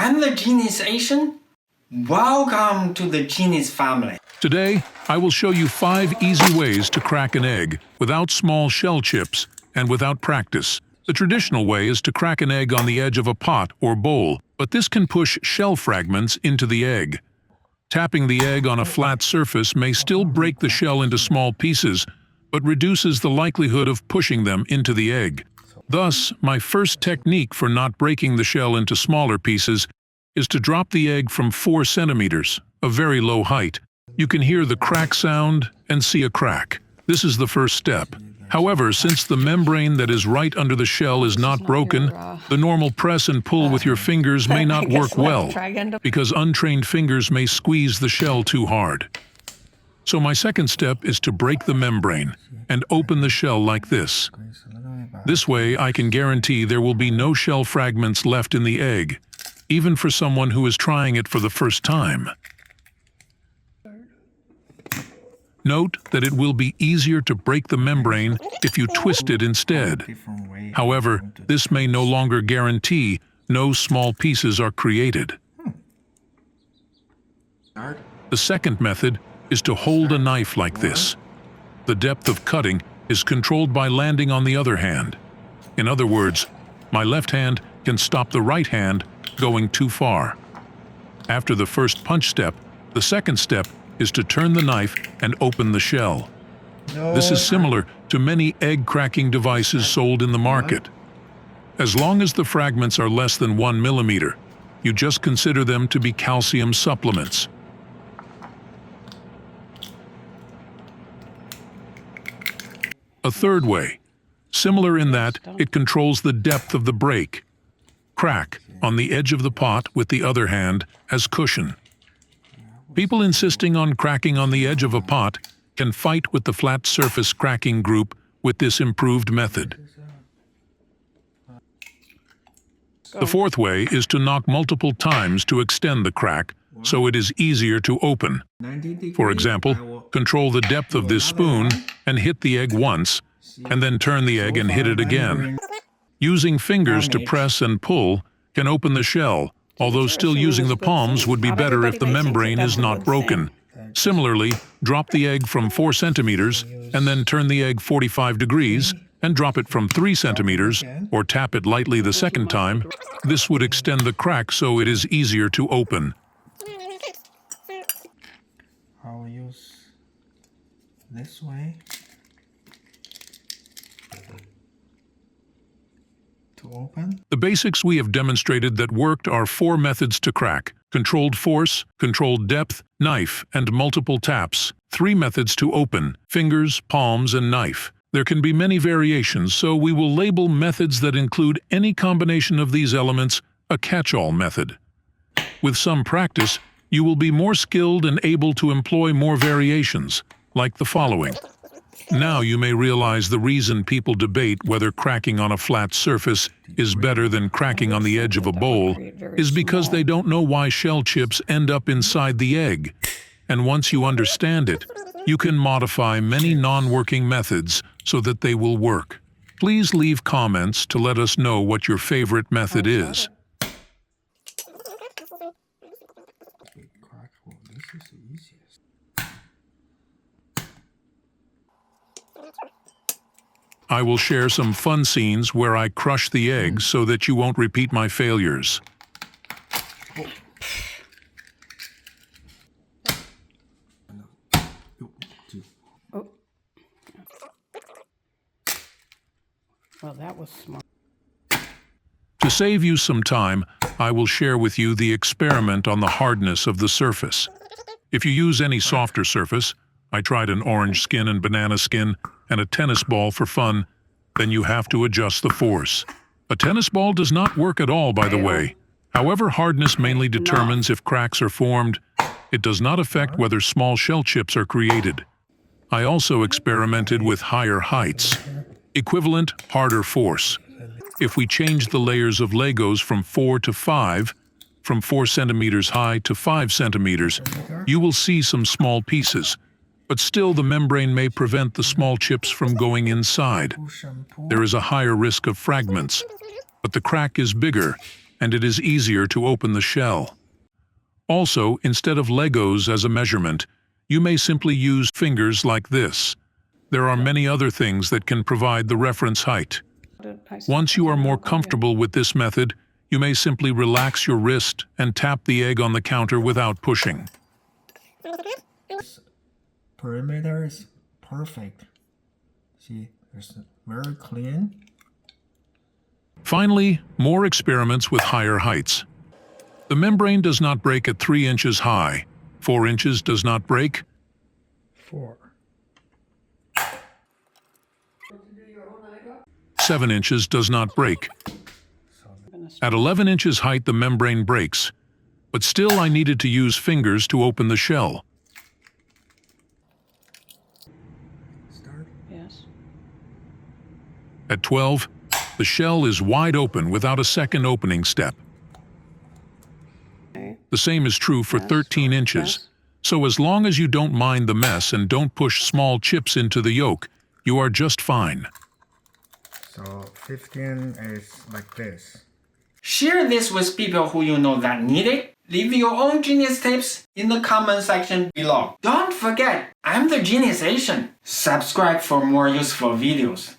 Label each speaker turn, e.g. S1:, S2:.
S1: I'm the Genius Asian. Welcome to the Genius family.
S2: Today, I will show you 5 easy ways to crack an egg without small shell chips and without practice. The traditional way is to crack an egg on the edge of a pot or bowl, but this can push shell fragments into the egg. Tapping the egg on a flat surface may still break the shell into small pieces, but reduces the likelihood of pushing them into the egg. Thus, my first technique for not breaking the shell into smaller pieces is to drop the egg from 4 centimeters, a very low height. You can hear the crack sound and see a crack. This is the first step. However, since the membrane that is right under the shell is not broken, the normal press and pull with your fingers may not work well, because untrained fingers may squeeze the shell too hard. So my second step is to break the membrane and open the shell like this. This way, I can guarantee there will be no shell fragments left in the egg, even for someone who is trying it for the first time. Note that it will be easier to break the membrane if you twist it instead. However, this may no longer guarantee no small pieces are created. The second method is to hold a knife like this. The depth of cutting is controlled by landing on the other hand. In other words, my left hand can stop the right hand going too far. After the first punch step, the second step is to turn the knife and open the shell. This is similar to many egg-cracking devices sold in the market. As long as the fragments are less than 1 millimeter, you just consider them to be calcium supplements. A third way, similar in that it controls the depth of the break. Crack on the edge of the pot with the other hand as cushion. People insisting on cracking on the edge of a pot can fight with the flat surface cracking group with this improved method. The fourth way is to knock multiple times to extend the crack so it is easier to open. For example, control the depth of this spoon and hit the egg once, and then turn the egg and hit it again. Using fingers to press and pull can open the shell, although still using the palms would be better if the membrane is not broken. Similarly, drop the egg from 4 centimeters and then turn the egg 45 degrees and drop it from 3 centimeters or tap it lightly the second time. This would extend the crack so it is easier to open.
S3: I'll use this way to open.
S2: The basics we have demonstrated that worked are 4 methods to crack: controlled force, controlled depth, knife, and multiple taps. 3 methods to open: fingers, palms, and knife. There can be many variations, so we will label methods that include any combination of these elements a catch-all method. With some practice, you will be more skilled and able to employ more variations, like the following. Now you may realize the reason people debate whether cracking on a flat surface is better than cracking on the edge of a bowl is because they don't know why shell chips end up inside the egg. And once you understand it, you can modify many non-working methods so that they will work. Please leave comments to let us know what your favorite method is.
S3: This is the easiest.
S2: I will share some fun scenes where I crush the eggs so that you won't repeat my failures.
S4: Oh. Well, that was smart.
S2: To save you some time, I will share with you the experiment on the hardness of the surface. If you use any softer surface, I tried an orange skin and banana skin and a tennis ball for fun, then you have to adjust the force. A tennis ball does not work at all, by the way. However, hardness mainly determines if cracks are formed. It does not affect whether small shell chips are created. I also experimented with higher heights. Equivalent, harder force. If we change the layers of Legos from 4 to 5, from 4 centimeters high to 5 centimeters, you will see some small pieces. But still the membrane may prevent the small chips from going inside. There is a higher risk of fragments, but the crack is bigger, and it is easier to open the shell. Also, instead of Legos as a measurement, you may simply use fingers like this. There are many other things that can provide the reference height. Once you are more comfortable with this method, you may simply relax your wrist and tap the egg on the counter without pushing.
S3: Perimeter is perfect. See, it's very clean.
S2: Finally, more experiments with higher heights. The membrane does not break at 3 inches high. 4 inches does not break.
S3: 4.
S2: 7 inches does not break. At 11 inches height, the membrane breaks. But still, I needed to use fingers to open the shell.
S3: Start.
S4: Yes.
S2: At 12, the shell is wide open without a second opening step.
S4: Okay.
S2: The same is true for 13 inches.
S4: Yes.
S2: So as long as you don't mind the mess and don't push small chips into the yolk, you are just fine.
S3: So 15 is like this.
S1: Share this with people who you know that need it. Leave your own genius tips in the comment section below. Don't forget, I'm the Genius Asian. Subscribe for more useful videos.